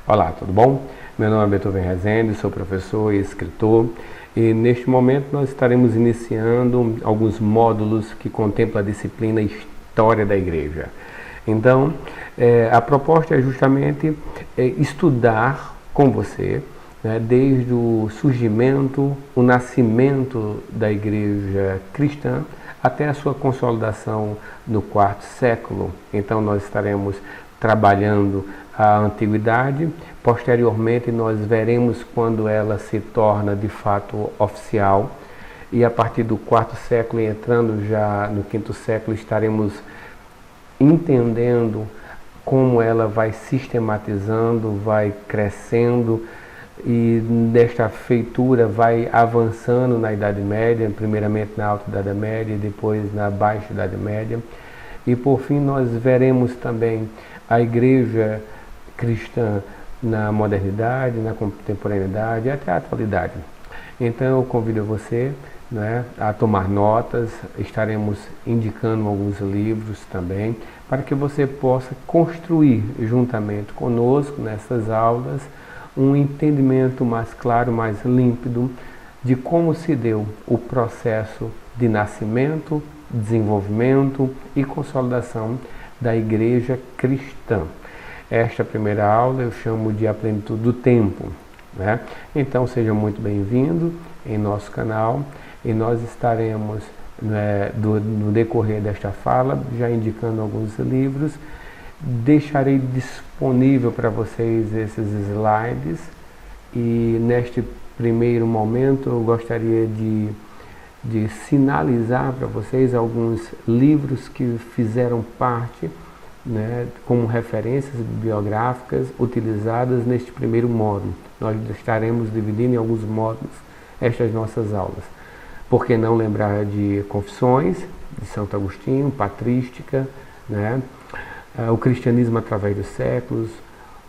Olá, tudo bom? Meu nome é Beethoven Rezende, sou professor e escritor e neste momento nós estaremos iniciando alguns módulos que contemplam a disciplina História da Igreja. Então, a proposta é justamente estudar com você, né, desde o surgimento, o nascimento da Igreja cristã até a sua consolidação no quarto século. Então nós estaremos trabalhando a antiguidade, posteriormente nós veremos quando ela se torna de fato oficial, e a partir do quarto século, entrando já no quinto século, estaremos entendendo como ela vai sistematizando, vai crescendo, e desta feitura vai avançando na Idade Média, primeiramente na Alta Idade Média e depois na Baixa Idade Média. E por fim nós veremos também a Igreja cristã na modernidade, na contemporaneidade e até a atualidade. Então eu convido você, né, a tomar notas, estaremos indicando alguns livros também, para que você possa construir juntamente conosco nessas aulas um entendimento mais claro, mais límpido de como se deu o processo de nascimento, desenvolvimento e consolidação da Igreja cristã. Esta primeira aula eu chamo de A Plenitude do Tempo, né? Então sejam muito bem-vindos em nosso canal e nós estaremos, no decorrer desta fala, já indicando alguns livros. Deixarei disponível para vocês esses slides e neste primeiro momento eu gostaria de sinalizar para vocês alguns livros que fizeram parte, né, como referências bibliográficas utilizadas neste primeiro módulo. Nós estaremos dividindo em alguns módulos estas nossas aulas. Por que não lembrar de Confissões, de Santo Agostinho, Patrística, né? O Cristianismo através dos séculos,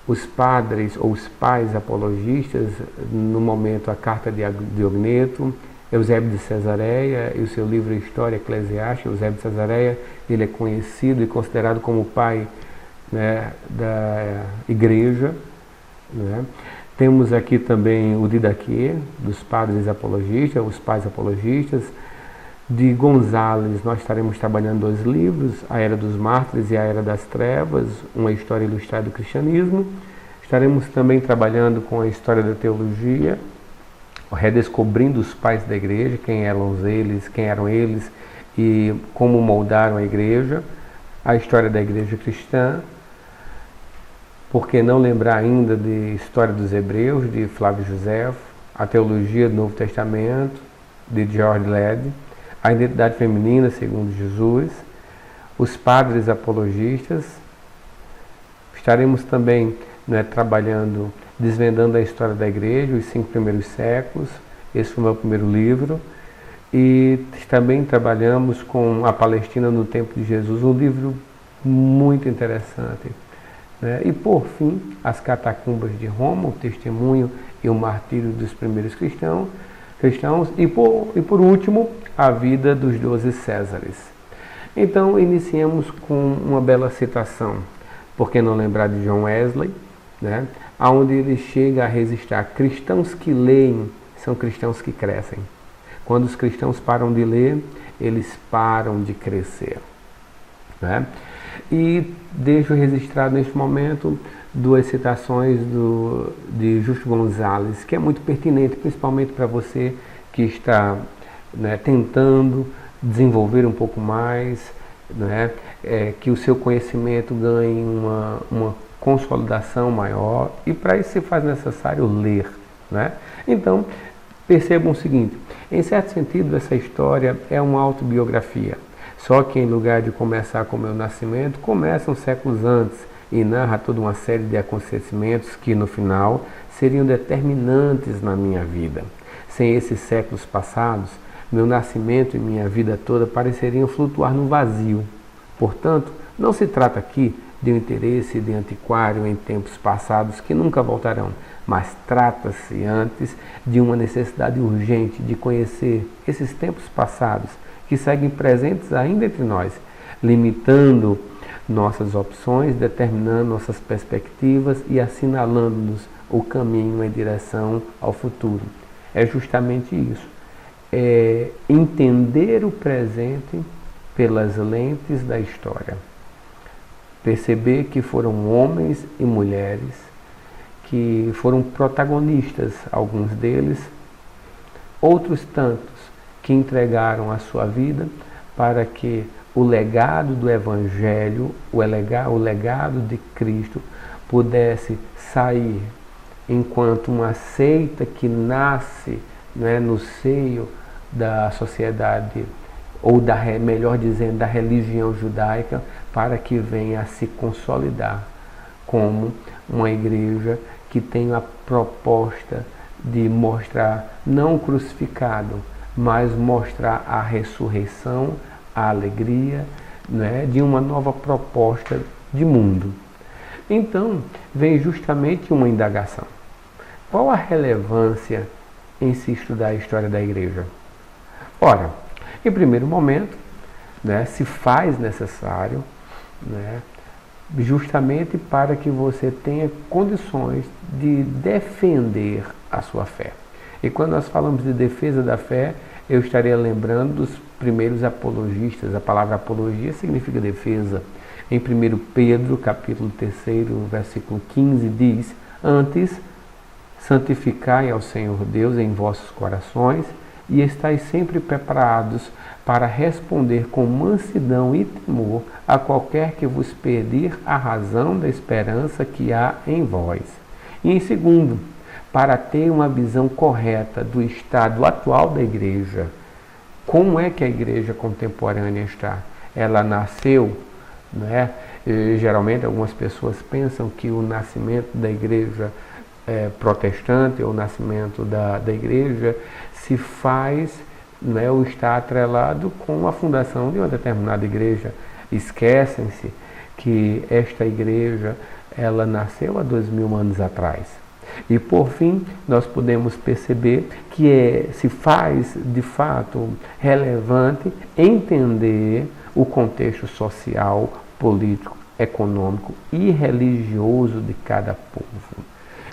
os padres ou os pais apologistas, no momento a Carta de Diogneto, Eusébio de Cesareia e o seu livro História Eclesiástica. Eusébio de Cesareia, ele é conhecido e considerado como o pai, né, da Igreja, né? Temos aqui também o Didaquê, dos padres apologistas, os pais apologistas. De Gonzales, nós estaremos trabalhando 2 livros, A Era dos Mártires e A Era das Trevas, uma história ilustrada do cristianismo. Estaremos também trabalhando com a história da teologia, redescobrindo os pais da igreja, quem eram eles e como moldaram a igreja, a história da igreja cristã. Por que não lembrar ainda de História dos Hebreus, de Flávio Josefo, a teologia do Novo Testamento, de George Led, a identidade feminina segundo Jesus, os padres apologistas. Estaremos também, né, trabalhando, desvendando a história da igreja, os 5 primeiros séculos. Esse foi o meu primeiro livro. E também trabalhamos com a Palestina no tempo de Jesus, um livro muito interessante, né? E por fim, As Catacumbas de Roma, o testemunho e o martírio dos primeiros cristãos. E por último, a vida dos 12 Césares. Então, iniciemos com uma bela citação. Por que não lembrar de John Wesley, né? Onde ele chega a registrar: cristãos que leem são cristãos que crescem. Quando os cristãos param de ler, eles param de crescer, né? E deixo registrado neste momento 2 citações de Justo Gonzalez, que é muito pertinente, principalmente para você que está, né, tentando desenvolver um pouco mais, né, que o seu conhecimento ganhe uma consolidação maior, e para isso se faz necessário ler, né? Então, percebam o seguinte: em certo sentido, essa história é uma autobiografia, só que em lugar de começar com o meu nascimento, começam séculos antes e narra toda uma série de acontecimentos que no final seriam determinantes na minha vida. Sem esses séculos passados, meu nascimento e minha vida toda pareceriam flutuar no vazio. Portanto, não se trata aqui de um interesse de antiquário em tempos passados que nunca voltarão, mas trata-se antes de uma necessidade urgente de conhecer esses tempos passados que seguem presentes ainda entre nós, limitando nossas opções, determinando nossas perspectivas e assinalando-nos o caminho em direção ao futuro. É justamente isso. É entender o presente pelas lentes da história. Perceber que foram homens e mulheres que foram protagonistas, alguns deles, outros tantos que entregaram a sua vida para que o legado do Evangelho, o legado de Cristo, pudesse sair enquanto uma seita que nasce, né, no seio da sociedade, ou melhor dizendo, da religião judaica, para que venha a se consolidar como uma igreja que tem a proposta de mostrar não o crucificado, mas mostrar a ressurreição, a alegria, né, de uma nova proposta de mundo. Então, vem justamente uma indagação. Qual a relevância em se estudar a história da igreja? Ora, em primeiro momento, né, se faz necessário, né, justamente para que você tenha condições de defender a sua fé. E quando nós falamos de defesa da fé, eu estaria lembrando dos primeiros apologistas. A palavra apologia significa defesa. Em 1 Pedro, capítulo 3, versículo 15, diz: antes, santificai ao Senhor Deus em vossos corações e estais sempre preparados para responder com mansidão e temor a qualquer que vos pedir a razão da esperança que há em vós. E em segundo, para ter uma visão correta do estado atual da igreja. Como é que a igreja contemporânea está? Ela nasceu, né? E, geralmente algumas pessoas pensam que o nascimento da igreja protestante, ou o nascimento da igreja, se faz, né, ou está atrelado com a fundação de uma determinada igreja. Esquecem-se que esta igreja, ela nasceu há 2000 anos atrás. E por fim, nós podemos perceber que se faz de fato relevante entender o contexto social, político, econômico e religioso de cada povo.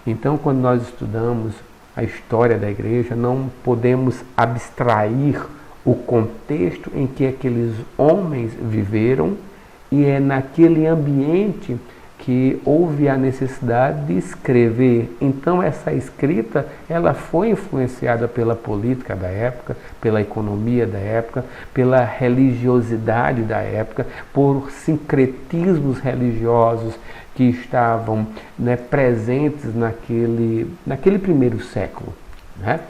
Então, quando nós estudamos a história da igreja, não podemos abstrair o contexto em que aqueles homens viveram, e é naquele ambiente que houve a necessidade de escrever. Então essa escrita, ela foi influenciada pela política da época, pela economia da época, pela religiosidade da época, por sincretismos religiosos que estavam, né, presentes naquele primeiro século, né?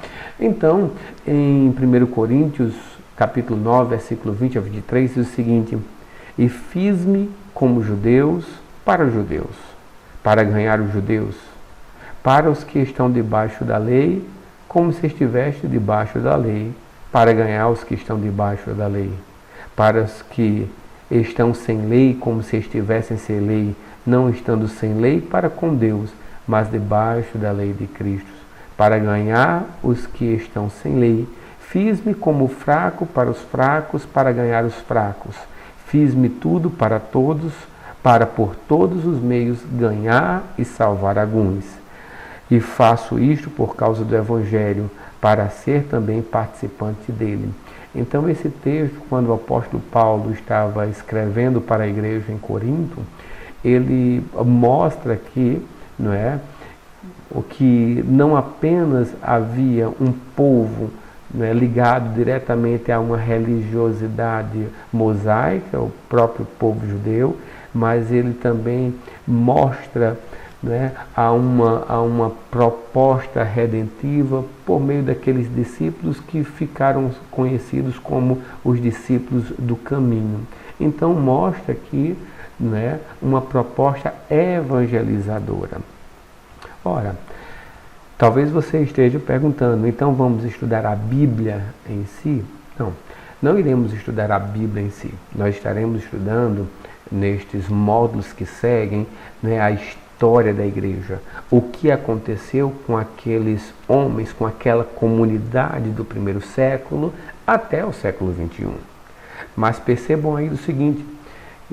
Então, em 1 Coríntios, capítulo 9, versículo 20 a 23, diz o seguinte: e fiz-me como judeus para os judeus, para ganhar os judeus, para os que estão debaixo da lei, como se estiveste debaixo da lei, para ganhar os que estão debaixo da lei, para os que estão sem lei, como se estivessem sem lei, não estando sem lei para com Deus, mas debaixo da lei de Cristo, para ganhar os que estão sem lei. Fiz-me como fraco para os fracos, para ganhar os fracos. Fiz-me tudo para todos, para por todos os meios ganhar e salvar alguns. E faço isto por causa do Evangelho, para ser também participante dele. Então esse texto, quando o apóstolo Paulo estava escrevendo para a igreja em Corinto, ele mostra que, não é, o que não apenas havia um povo, né, ligado diretamente a uma religiosidade mosaica, o próprio povo judeu, mas ele também mostra, né, a uma proposta redentiva por meio daqueles discípulos que ficaram conhecidos como os discípulos do caminho. Então mostra aqui, né, uma proposta evangelizadora. Ora, talvez você esteja perguntando, então vamos estudar a Bíblia em si? Não, não iremos estudar a Bíblia em si. Nós estaremos estudando, nestes módulos que seguem, né, a história da igreja. O que aconteceu com aqueles homens, com aquela comunidade do primeiro século até o século XXI. Mas percebam aí o seguinte,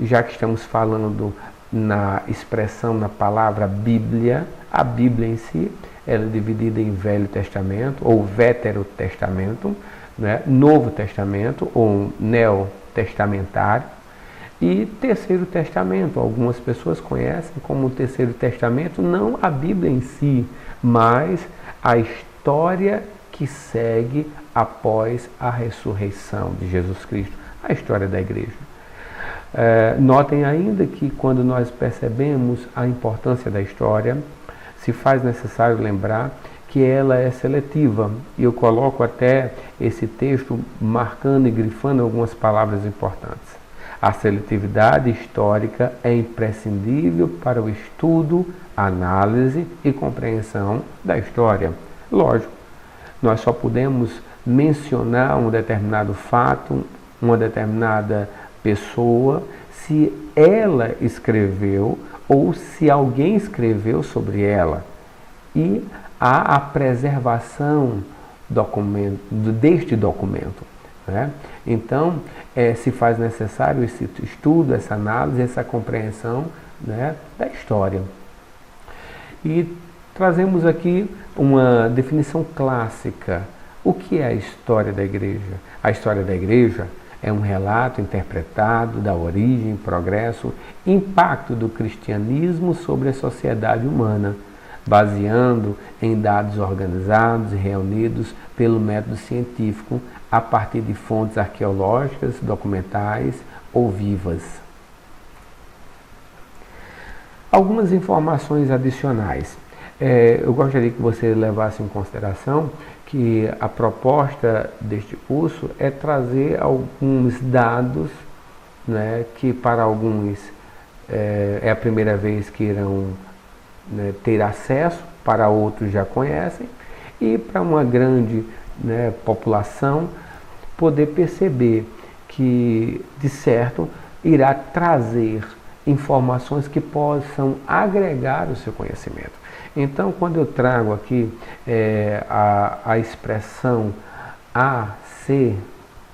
já que estamos falando na expressão, na palavra Bíblia, a Bíblia em si, ela é dividida em Velho Testamento ou Veterotestamento, né? Novo Testamento ou Neotestamentário e Terceiro Testamento. Algumas pessoas conhecem como Terceiro Testamento não a Bíblia em si, mas a história que segue após a ressurreição de Jesus Cristo, a história da igreja. Notem ainda que quando nós percebemos a importância da história, se faz necessário lembrar que ela é seletiva. E eu coloco até esse texto marcando e grifando algumas palavras importantes. A seletividade histórica é imprescindível para o estudo, análise e compreensão da história. Lógico, nós só podemos mencionar um determinado fato, uma determinada pessoa, se ela escreveu ou se alguém escreveu sobre ela. E há a preservação deste documento. Né? Então, se faz necessário esse estudo, essa análise, essa compreensão, né, da história. E trazemos aqui uma definição clássica. O que é a história da igreja? A história da igreja é um relato interpretado da origem, progresso, impacto do cristianismo sobre a sociedade humana, baseando em dados organizados e reunidos pelo método científico a partir de fontes arqueológicas, documentais ou vivas. Algumas informações adicionais. Eu gostaria que você levasse em consideração que a proposta deste curso é trazer alguns dados, né, que para alguns é a primeira vez que irão, né, ter acesso, para outros já conhecem, e para uma grande, né, população poder perceber que, de certo, irá trazer informações que possam agregar o seu conhecimento. Então, quando eu trago aqui a expressão AC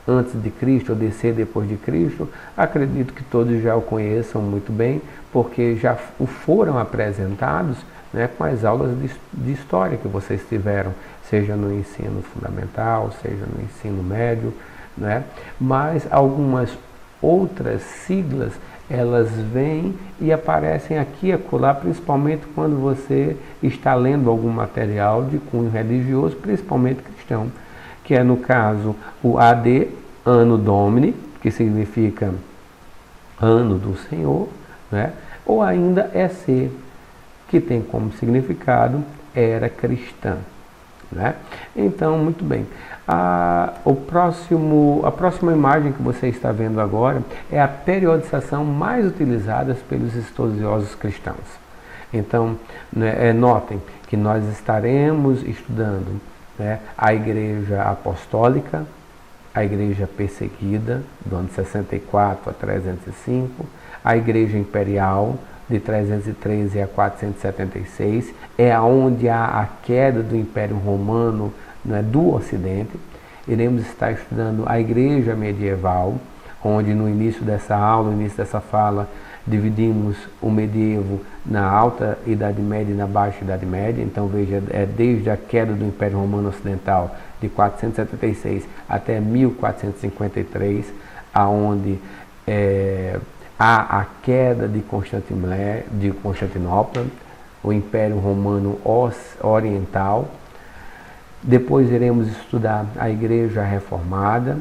antes de Cristo ou DC depois de Cristo, acredito que todos já o conheçam muito bem, porque já foram apresentados, né, com as aulas de história que vocês tiveram, seja no ensino fundamental, seja no ensino médio, né? Mas algumas outras siglas, elas vêm e aparecem aqui e acolá, principalmente quando você está lendo algum material de cunho religioso, principalmente cristão, que é no caso o AD, Anno Domini, que significa Ano do Senhor, né? Ou ainda EC, que tem como significado Era Cristã. Né? Então, muito bem. A próxima imagem que você está vendo agora é a periodização mais utilizada pelos estudiosos cristãos. Então, né, notem que nós estaremos estudando, né, a Igreja Apostólica, a Igreja Perseguida, do ano 64 a 305, a Igreja Imperial, de 313 a 476, é onde há a queda do Império Romano, né, do Ocidente. Iremos estar estudando a Igreja Medieval, onde no início dessa aula, no início dessa fala, dividimos o medievo na Alta Idade Média e na Baixa Idade Média. Então veja, desde a queda do Império Romano Ocidental, de 476 até 1453, aonde há a queda de Constantinopla, o Império Romano Oriental. Depois iremos estudar a Igreja Reformada,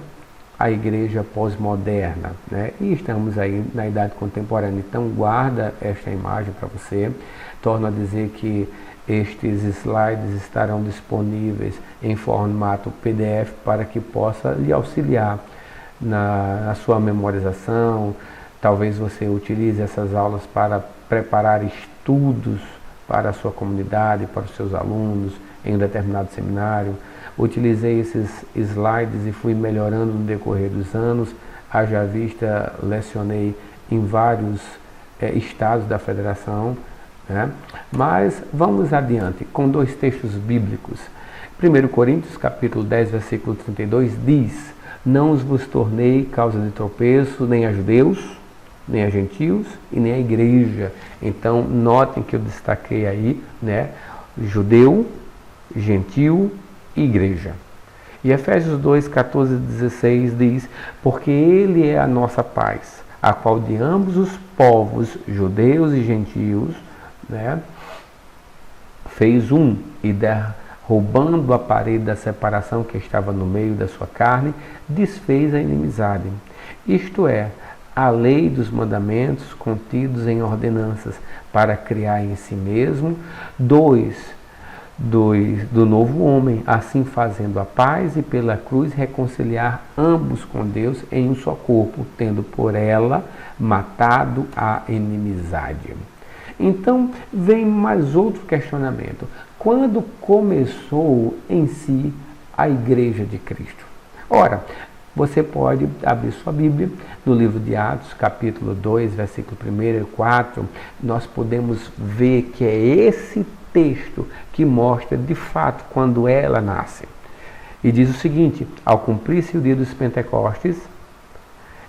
a Igreja Pós-Moderna, né? E estamos aí na Idade Contemporânea. Então guarda esta imagem para você. Torno a dizer que estes slides estarão disponíveis em formato PDF para que possa lhe auxiliar na sua memorização. Talvez você utilize essas aulas para preparar estudos para a sua comunidade, para os seus alunos em um determinado seminário. Utilizei esses slides e fui melhorando no decorrer dos anos. Haja vista, lecionei em vários estados da federação, né? Mas vamos adiante com dois textos bíblicos. 1 Coríntios capítulo 10, versículo 32 diz: Não vos tornei causa de tropeço nem a judeus, nem a gentios e nem a igreja. Então, notem que eu destaquei aí, né, judeu, gentil e igreja. E Efésios 2, 14 e 16 diz: porque Ele é a nossa paz, a qual de ambos os povos, judeus e gentios, né, fez um, e derrubando a parede da separação que estava no meio da sua carne, desfez a inimizade. Isto é, a lei dos mandamentos contidos em ordenanças, para criar em si mesmo do novo homem, assim fazendo a paz e pela cruz reconciliar ambos com Deus em um só corpo, tendo por ela matado a inimizade. Então, vem mais outro questionamento. Quando começou em si a Igreja de Cristo? Ora, você pode abrir sua Bíblia no livro de Atos, capítulo 2, versículo 1 e 4. Nós podemos ver que é esse texto que mostra de fato quando ela nasce. E diz o seguinte: ao cumprir-se o dia dos Pentecostes,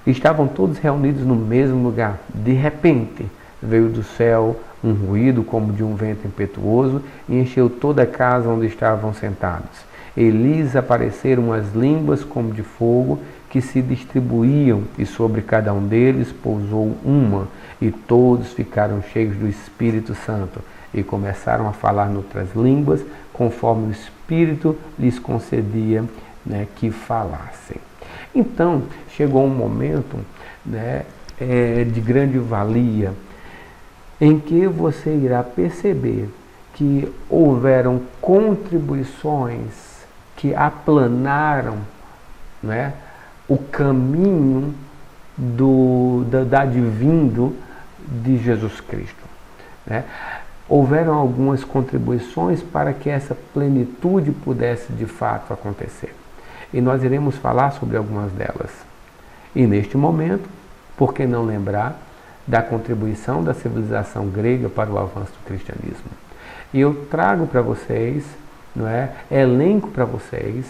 estavam todos reunidos no mesmo lugar. De repente, veio do céu um ruído como de um vento impetuoso e encheu toda a casa onde estavam sentados. E lhes apareceram umas línguas como de fogo que se distribuíam, e sobre cada um deles pousou uma, e todos ficaram cheios do Espírito Santo e começaram a falar noutras línguas, conforme o Espírito lhes concedia, né, que falassem. Então, chegou um momento, né, de grande valia, em que você irá perceber que houveram contribuições que aplanaram, né, o caminho da advindo de Jesus Cristo, né? Houveram algumas contribuições para que essa plenitude pudesse de fato acontecer. E nós iremos falar sobre algumas delas. E neste momento, por que não lembrar da contribuição da civilização grega para o avanço do cristianismo? E eu trago para vocês, não é, elenco para vocês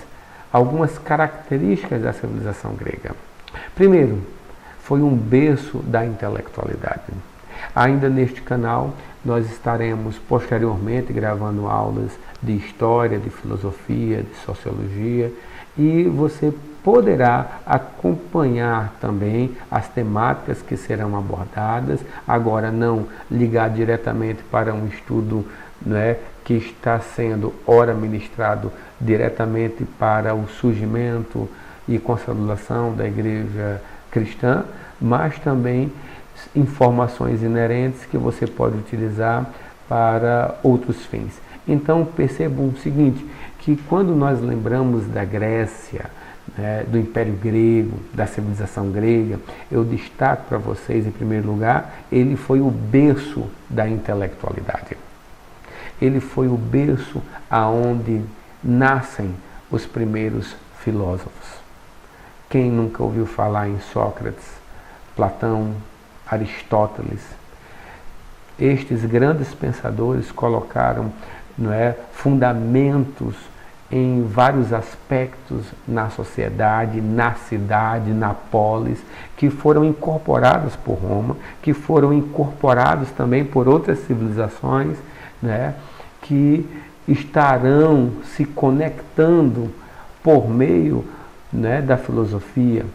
algumas características da civilização grega. Primeiro, foi um berço da intelectualidade. Ainda neste canal, nós estaremos posteriormente gravando aulas de história, de filosofia, de sociologia, e você poderá acompanhar também as temáticas que serão abordadas, agora não ligar diretamente para um estudo, né, que está sendo ora ministrado diretamente para o surgimento e consolidação da igreja cristã, mas também informações inerentes que você pode utilizar para outros fins. Então percebam o seguinte, que quando nós lembramos da Grécia, né, do Império Grego, da civilização grega, eu destaco para vocês, em primeiro lugar, ele foi o berço da intelectualidade. Ele foi o berço aonde nascem os primeiros filósofos. Quem nunca ouviu falar em Sócrates, Platão, Aristóteles? Estes grandes pensadores colocaram, não é, fundamentos em vários aspectos na sociedade, na cidade, na polis, que foram incorporados por Roma, que foram incorporados também por outras civilizações, né, que estarão se conectando por meio, né, da filosofia,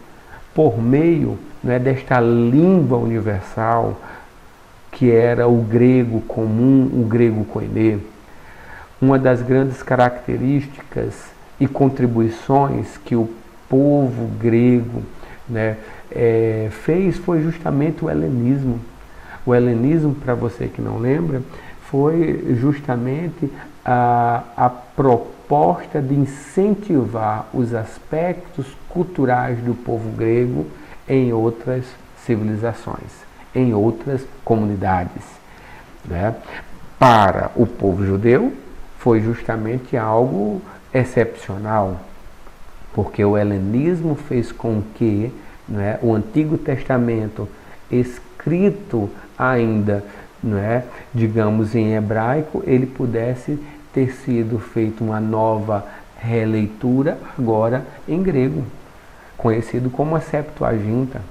por meio, né, desta língua universal que era o grego comum, o grego koiné. Uma das grandes características e contribuições que o povo grego, né, fez foi justamente o helenismo. O helenismo, para você que não lembra, foi justamente a proposta de incentivar os aspectos culturais do povo grego em outras civilizações, em outras comunidades, né? Para o povo judeu foi justamente algo excepcional, porque o helenismo fez com que, né, o Antigo Testamento, escrito ainda, né, digamos em hebraico, ele pudesse ter sido feito uma nova releitura agora em grego, conhecido como a Septuaginta.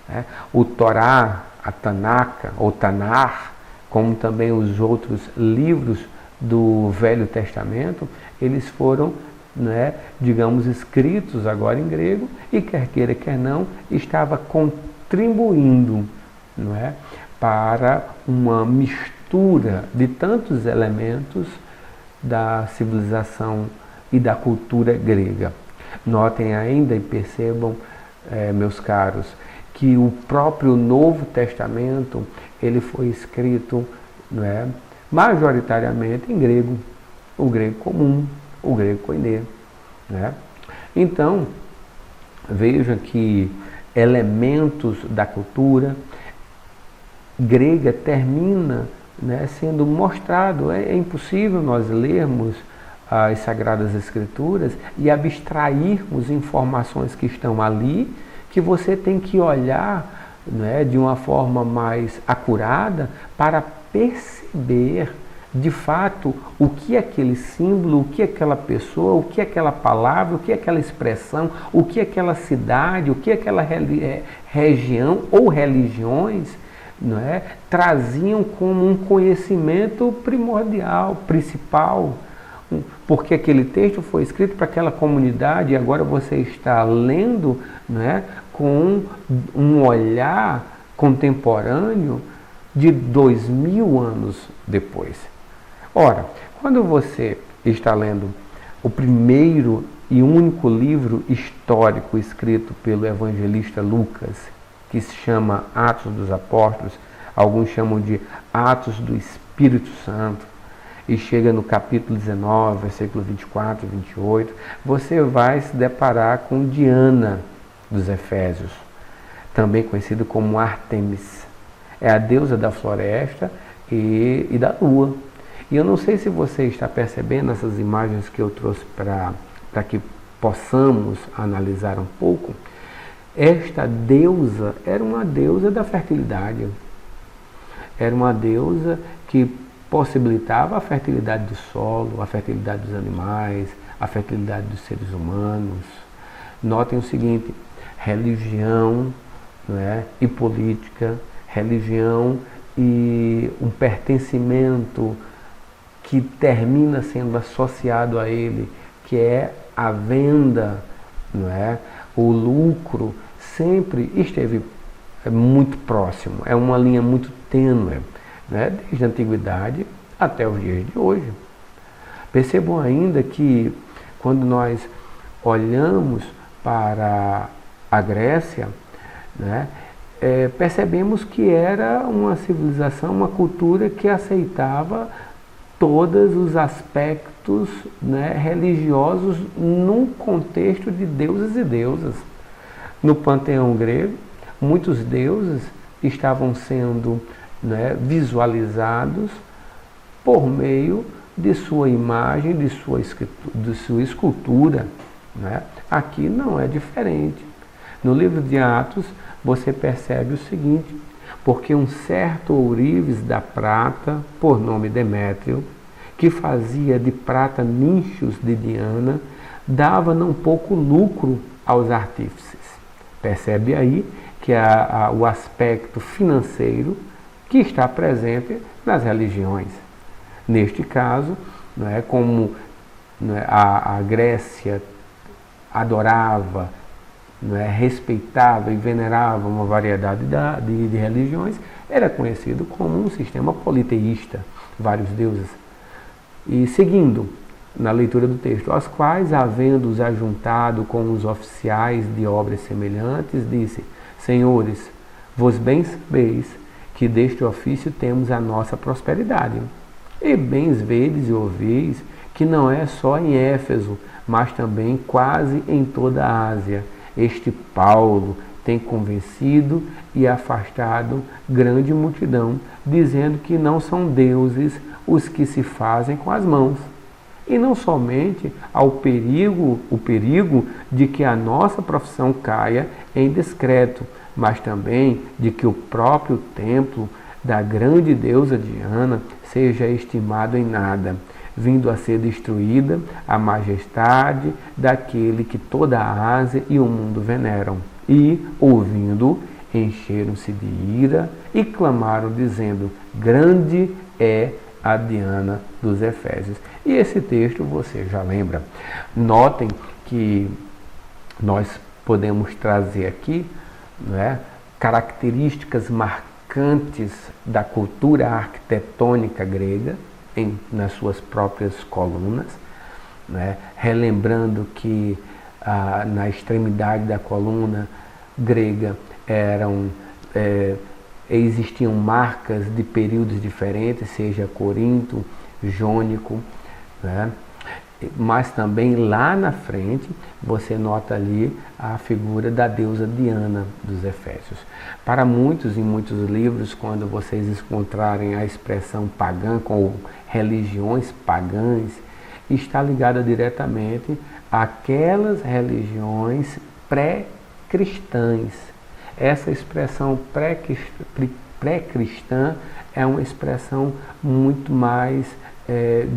né? O Torá, a Tanaka, ou Tanar, como também os outros livros do Velho Testamento, eles foram, né, digamos, escritos agora em grego e, quer queira, quer não, estava contribuindo, não é, para uma mistura de tantos elementos da civilização e da cultura grega. Notem ainda e percebam, meus caros, que o próprio Novo Testamento ele foi escrito, não é, majoritariamente em grego, o grego comum, o grego koiné, né? Então, vejam que elementos da cultura grega termina, né, sendo mostrado. É impossível nós lermos as Sagradas Escrituras e abstrairmos informações que estão ali, que você tem que olhar, né, de uma forma mais acurada para perceber de fato o que aquele símbolo, o que aquela pessoa, o que aquela palavra, o que aquela expressão, o que aquela cidade, o que aquela região ou religiões, não é, traziam como um conhecimento primordial, principal, porque aquele texto foi escrito para aquela comunidade e agora você está lendo, não é, com um olhar contemporâneo de 2000 anos depois. Ora, quando você está lendo o primeiro e único livro histórico escrito pelo evangelista Lucas, que se chama Atos dos Apóstolos, alguns chamam de Atos do Espírito Santo, e chega no capítulo 19, versículo 24 e 28, você vai se deparar com Diana dos Efésios, também conhecida como Ártemis. É a deusa da floresta e da lua. E eu não sei se você está percebendo essas imagens que eu trouxe para que possamos analisar um pouco. Esta deusa era uma deusa da fertilidade. Era uma deusa que possibilitava a fertilidade do solo, a fertilidade dos animais, a fertilidade dos seres humanos. Notem o seguinte: religião, não é, e política, religião e um pertencimento que termina sendo associado a ele, que é a venda, não é? O lucro sempre esteve muito próximo, é uma linha muito tênue, né? Desde a antiguidade até os dias de hoje. Percebam ainda que quando nós olhamos para a Grécia, né, percebemos que era uma civilização, uma cultura que aceitava todos os aspectos, né, religiosos num contexto de deuses e deusas. No panteão grego, muitos deuses estavam sendo, né, visualizados por meio de sua imagem, de sua escultura, né? Aqui não é diferente. No livro de Atos, você percebe o seguinte: porque um certo ourives da prata, por nome Demétrio, que fazia de prata nichos de Diana, dava não pouco lucro aos artífices. Percebe aí que o aspecto financeiro que está presente nas religiões. Neste caso, não é, como, não é, a Grécia adorava, não é, respeitava e venerava uma variedade de religiões, era conhecido como um sistema politeísta, vários deuses. E seguindo na leitura do texto, aos quais, havendo-os ajuntado com os oficiais de obras semelhantes, disse: Senhores, vos bem sabeis que deste ofício temos a nossa prosperidade. E bem vedes e ouvis que não é só em Éfeso, mas também quase em toda a Ásia. Este Paulo tem convencido e afastado grande multidão, dizendo que não são deuses os que se fazem com as mãos. E não somente o perigo de que a nossa profissão caia em descreto, mas também de que o próprio templo da grande deusa Diana seja estimado em nada, vindo a ser destruída a majestade daquele que toda a Ásia e o mundo veneram. E, ouvindo, encheram-se de ira e clamaram, dizendo: grande é a Diana dos Efésios. E esse texto você já lembra. Notem que nós podemos trazer aqui, né, características marcantes da cultura arquitetônica grega nas suas próprias colunas, né, relembrando que na extremidade da coluna grega existiam marcas de períodos diferentes, seja Corinto, Jônico, né? Mas também lá na frente você nota ali a figura da deusa Diana dos Efésios. Para muitos, em muitos livros, quando vocês encontrarem a expressão pagã ou religiões pagãs, está ligada diretamente àquelas religiões pré-cristãs. Essa expressão pré-cristã é uma expressão muito mais,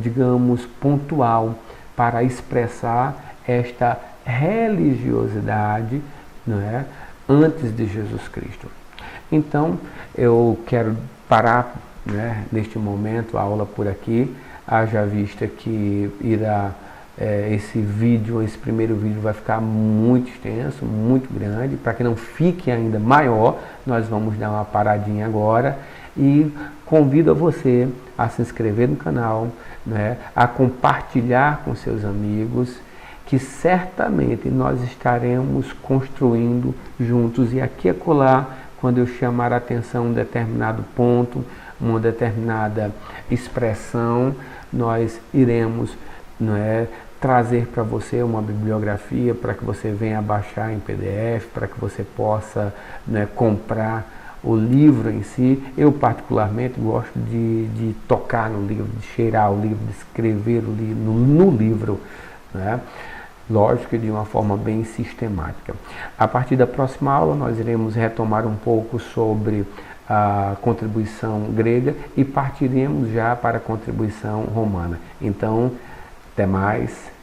digamos, pontual para expressar esta religiosidade, não é, antes de Jesus Cristo. Então, eu quero parar, né, neste momento a aula por aqui, haja vista que esse primeiro vídeo vai ficar muito extenso, muito grande. Para que não fique ainda maior, nós vamos dar uma paradinha agora e convido a você a se inscrever no canal, né, a compartilhar com seus amigos, que certamente nós estaremos construindo juntos. E aqui e acolá, quando eu chamar a atenção um determinado ponto, uma determinada expressão, nós iremos, não é, trazer para você uma bibliografia para que você venha baixar em PDF, para que você possa, né, comprar o livro em si. Eu particularmente gosto de tocar no livro, de cheirar o livro, de escrever no livro, né? Lógico que de uma forma bem sistemática. A partir da próxima aula nós iremos retomar um pouco sobre a contribuição grega e partiremos já para a contribuição romana. Então, até mais.